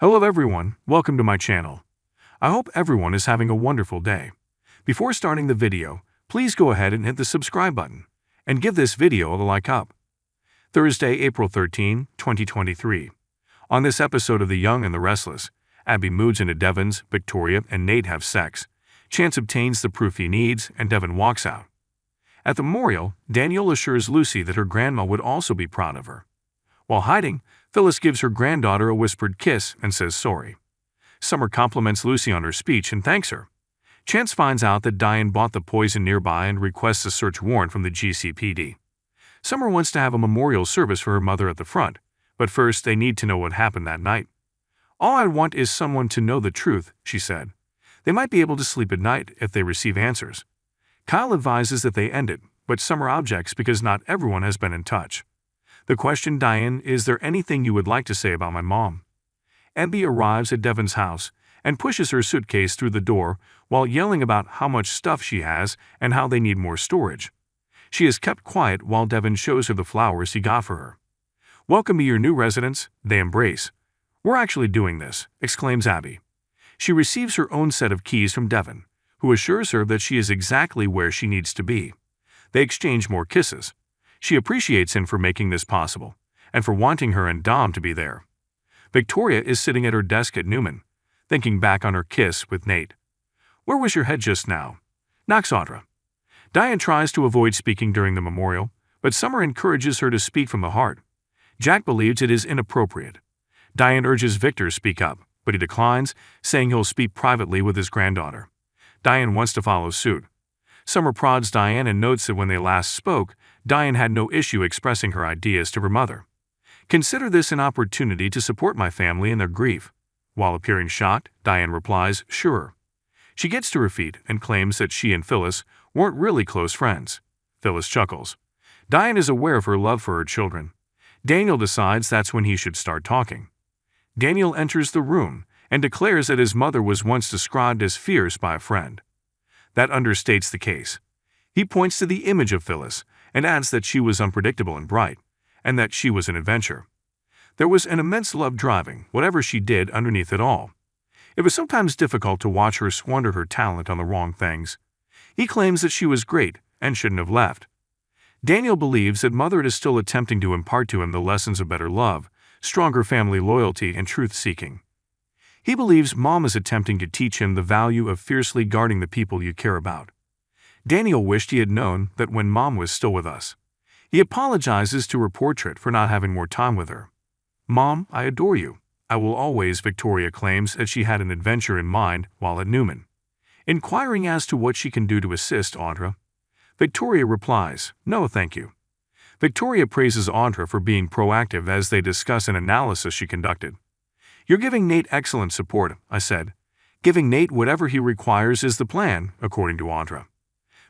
Hello everyone, welcome to my channel. I hope everyone is having a wonderful day. Before starting the video, please go ahead and hit the subscribe button and give this video a like up. Thursday, April 13, 2023. On this episode of The Young and the Restless, Abby moves into Devon's, Victoria and Nate have sex. Chance obtains the proof he needs and Devon walks out. At the memorial, Daniel assures Lucy that her grandma would also be proud of her. While hiding, Phyllis gives her granddaughter a whispered kiss and says sorry. Summer compliments Lucy on her speech and thanks her. Chance finds out that Diane bought the poison nearby and requests a search warrant from the GCPD. Summer wants to have a memorial service for her mother at the front, but first they need to know what happened that night. "All I want is someone to know the truth," she said. "They might be able to sleep at night if they receive answers." Kyle advises that they end it, but Summer objects because not everyone has been in touch. The question, "Diane, is there anything you would like to say about my mom?" Abby arrives at Devon's house and pushes her suitcase through the door while yelling about how much stuff she has and how they need more storage. She is kept quiet while Devon shows her the flowers he got for her. "Welcome to your new residence," they embrace. "We're actually doing this," exclaims Abby. She receives her own set of keys from Devon, who assures her that she is exactly where she needs to be. They exchange more kisses. She appreciates him for making this possible, and for wanting her and Dom to be there. Victoria is sitting at her desk at Newman, thinking back on her kiss with Nate. "Where was your head just now?" knocks Audra. Diane tries to avoid speaking during the memorial, but Summer encourages her to speak from the heart. Jack believes it is inappropriate. Diane urges Victor to speak up, but he declines, saying he'll speak privately with his granddaughter. Diane wants to follow suit. Summer prods Diane and notes that when they last spoke, Diane had no issue expressing her ideas to her mother. "Consider this an opportunity to support my family in their grief." While appearing shocked, Diane replies, "Sure." She gets to her feet and claims that she and Phyllis weren't really close friends. Phyllis chuckles. Diane is aware of her love for her children. Daniel decides that's when he should start talking. Daniel enters the room and declares that his mother was once described as fierce by a friend. That understates the case. He points to the image of Phyllis and adds that she was unpredictable and bright, and that she was an adventure. There was an immense love driving whatever she did underneath it all. It was sometimes difficult to watch her squander her talent on the wrong things. He claims that she was great and shouldn't have left. Daniel believes that Mother is still attempting to impart to him the lessons of better love, stronger family loyalty, and truth-seeking. He believes Mom is attempting to teach him the value of fiercely guarding the people you care about. Daniel wished he had known that when Mom was still with us. He apologizes to her portrait for not having more time with her. "Mom, I adore you. I will always," Victoria claims that she had an adventure in mind while at Newman. Inquiring as to what she can do to assist Audra, Victoria replies, "No, thank you." Victoria praises Audra for being proactive as they discuss an analysis she conducted. "You're giving Nate excellent support," I said. "Giving Nate whatever he requires is the plan," according to Audra.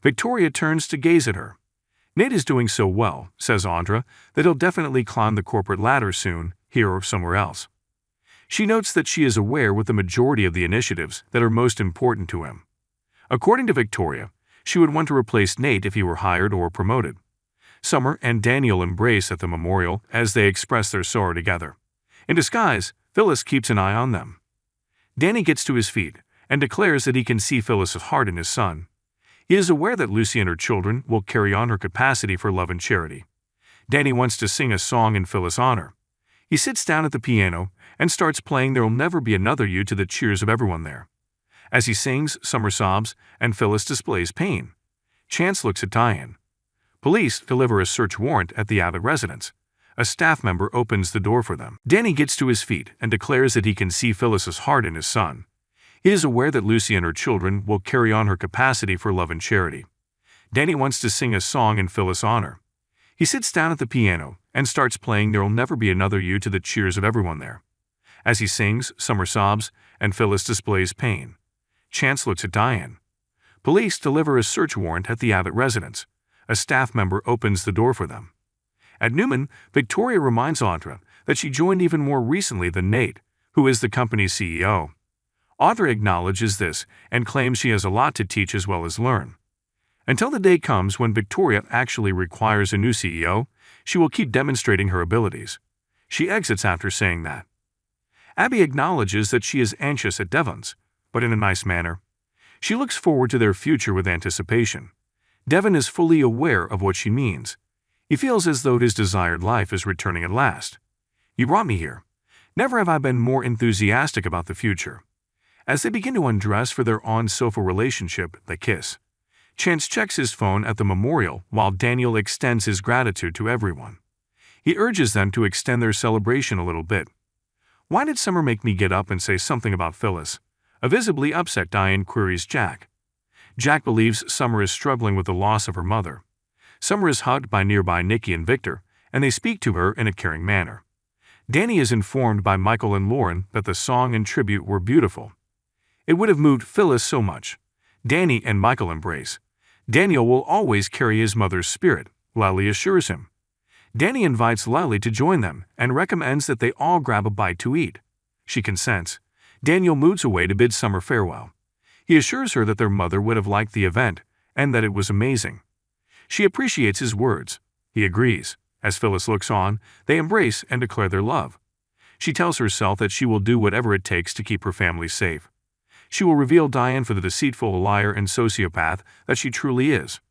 Victoria turns to gaze at her. "Nate is doing so well," says Audra, "that he'll definitely climb the corporate ladder soon, here or somewhere else." She notes that she is aware with the majority of the initiatives that are most important to him. According to Victoria, she would want to replace Nate if he were hired or promoted. Summer and Daniel embrace at the memorial as they express their sorrow together. In disguise, Phyllis keeps an eye on them. Danny gets to his feet and declares that he can see Phyllis's heart in his son. He is aware that Lucy and her children will carry on her capacity for love and charity. Danny wants to sing a song in Phyllis' honor. He sits down at the piano and starts playing "There'll Never Be Another You" to the cheers of everyone there. As he sings, Summer sobs and Phyllis displays pain. Chance looks at Diane. Police deliver a search warrant at the Abbott residence. A staff member opens the door for them. Danny gets to his feet and declares that he can see Phyllis's heart in his son. He is aware that Lucy and her children will carry on her capacity for love and charity. Danny wants to sing a song in Phyllis' honor. He sits down at the piano and starts playing "There'll Never Be Another You" to the cheers of everyone there. As he sings, Summer sobs and Phyllis displays pain. Chance looks at Diane. Police deliver a search warrant at the Abbott residence. A staff member opens the door for them. At Newman, Victoria reminds Audra that she joined even more recently than Nate, who is the company's CEO. Audra acknowledges this and claims she has a lot to teach as well as learn. Until the day comes when Victoria actually requires a new CEO, she will keep demonstrating her abilities. She exits after saying that. Abby acknowledges that she is anxious at Devon's, but in a nice manner. She looks forward to their future with anticipation. Devon is fully aware of what she means. He feels as though his desired life is returning at last. "You brought me here. Never have I been more enthusiastic about the future." As they begin to undress for their on-sofa relationship, they kiss. Chance checks his phone at the memorial while Daniel extends his gratitude to everyone. He urges them to extend their celebration a little bit. "Why did Summer make me get up and say something about Phyllis?" A visibly upset Diane queries Jack. Jack believes Summer is struggling with the loss of her mother. Summer is hugged by nearby Nikki and Victor, and they speak to her in a caring manner. Danny is informed by Michael and Lauren that the song and tribute were beautiful. It would have moved Phyllis so much. Danny and Michael embrace. Daniel will always carry his mother's spirit, Lily assures him. Danny invites Lily to join them and recommends that they all grab a bite to eat. She consents. Daniel moves away to bid Summer farewell. He assures her that their mother would have liked the event and that it was amazing. She appreciates his words. He agrees. As Phyllis looks on, they embrace and declare their love. She tells herself that she will do whatever it takes to keep her family safe. She will reveal Diane for the deceitful liar and sociopath that she truly is.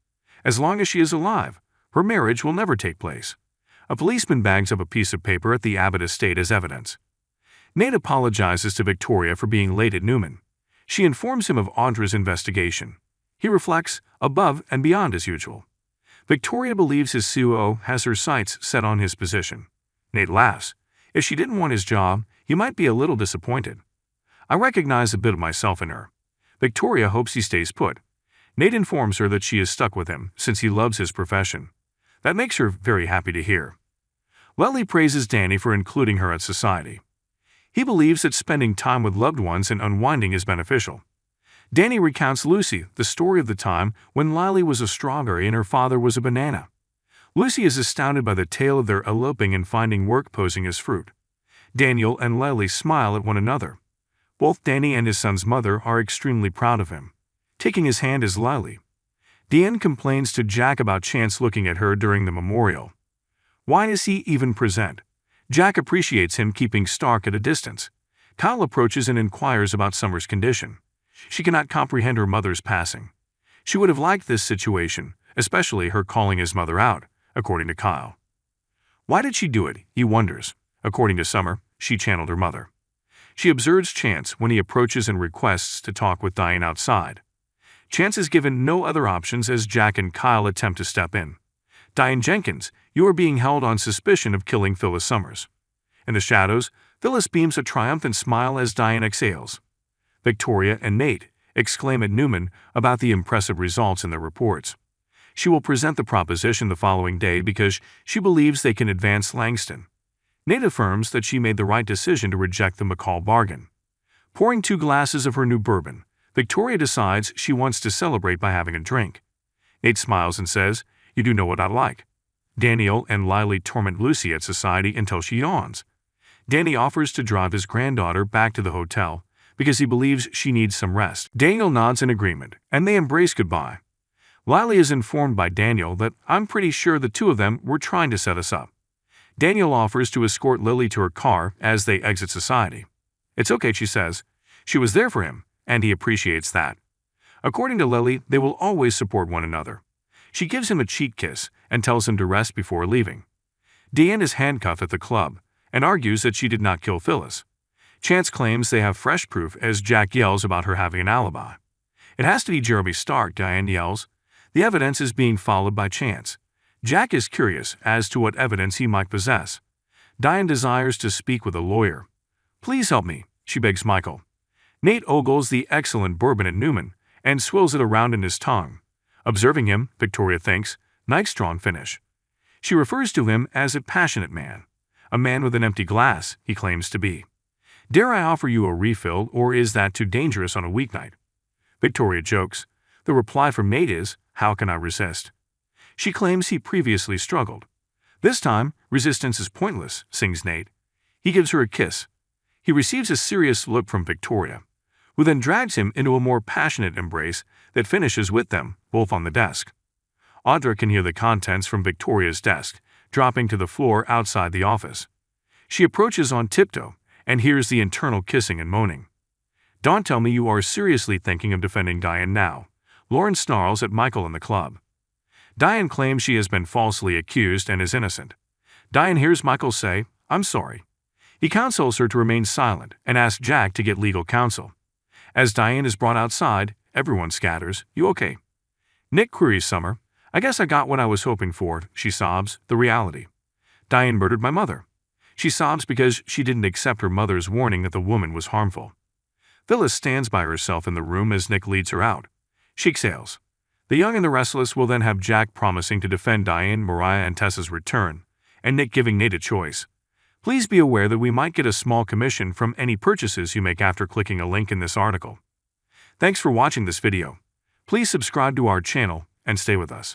As long as she is alive, her marriage will never take place. A policeman bags up a piece of paper at the Abbott estate as evidence. Nate apologizes to Victoria for being late at Newman. She informs him of Audra's investigation. He reflects, above and beyond as usual. Victoria believes his COO has her sights set on his position. Nate laughs. If she didn't want his job, he might be a little disappointed. "I recognize a bit of myself in her." Victoria hopes he stays put. Nate informs her that she is stuck with him since he loves his profession. That makes her very happy to hear. Lily praises Danny for including her at society. He believes that spending time with loved ones and unwinding is beneficial. Danny recounts Lucy the story of the time when Lily was a strawberry and her father was a banana. Lucy is astounded by the tale of their eloping and finding work posing as fruit. Daniel and Lily smile at one another. Both Danny and his son's mother are extremely proud of him. Taking his hand is Lily. Diane complains to Jack about Chance looking at her during the memorial. Why is he even present? Jack appreciates him keeping Stark at a distance. Kyle approaches and inquires about Summer's condition. She cannot comprehend her mother's passing. She would have liked this situation, especially her calling his mother out, according to Kyle. Why did she do it, he wonders. According to Summer, she channeled her mother. She observes Chance when he approaches and requests to talk with Diane outside. Chance is given no other options as Jack and Kyle attempt to step in. "Diane Jenkins, you are being held on suspicion of killing Phyllis Summers." In the shadows, Phyllis beams a triumphant smile as Diane exhales. Victoria and Nate exclaim at Newman about the impressive results in their reports. She will present the proposition the following day because she believes they can advance Langston. Nate affirms that she made the right decision to reject the McCall bargain. Pouring 2 glasses of her new bourbon, Victoria decides she wants to celebrate by having a drink. Nate smiles and says, "You do know what I like." Daniel and Lily torment Lucy at society until she yawns. Danny offers to drive his granddaughter back to the hotel because he believes she needs some rest. Daniel nods in agreement, and they embrace goodbye. Lily is informed by Daniel that "I'm pretty sure the two of them were trying to set us up." Daniel offers to escort Lily to her car as they exit society. "It's okay," she says. She was there for him, and he appreciates that. According to Lily, they will always support one another. She gives him a cheek kiss and tells him to rest before leaving. Diane is handcuffed at the club and argues that she did not kill Phyllis. Chance claims they have fresh proof as Jack yells about her having an alibi. "It has to be Jeremy Stark," Diane yells. The evidence is being followed by Chance. Jack is curious as to what evidence he might possess. Diane desires to speak with a lawyer. "Please help me," she begs Michael. Nate ogles the excellent bourbon at Newman and swills it around in his tongue. Observing him, Victoria thinks, "Nice strong finish." She refers to him as a passionate man. A man with an empty glass, he claims to be. "Dare I offer you a refill, or is that too dangerous on a weeknight?" Victoria jokes. The reply from Nate is, "How can I resist?" She claims he previously struggled. "This time, resistance is pointless," sings Nate. He gives her a kiss. He receives a serious look from Victoria, who then drags him into a more passionate embrace that finishes with them, both on the desk. Audra can hear the contents from Victoria's desk, dropping to the floor outside the office. She approaches on tiptoe and hears the internal kissing and moaning. Don't tell me you are seriously thinking of defending Diane now. Lauren snarls at Michael in the club. Diane claims she has been falsely accused and is innocent. Diane hears Michael say, "I'm sorry." He counsels her to remain silent and asks Jack to get legal counsel. As Diane is brought outside, everyone scatters. "You okay?" Nick queries Summer. "I guess I got what I was hoping for," she sobs, the reality. "Diane murdered my mother." She sobs because she didn't accept her mother's warning that the woman was harmful. Phyllis stands by herself in the room as Nick leads her out. She exhales. The Young and the Restless will then have Jack promising to defend Diane, Mariah, and Tessa's return, and Nick giving Nate a choice. Please be aware that we might get a small commission from any purchases you make after clicking a link in this article. Thanks for watching this video. Please subscribe to our channel and stay with us.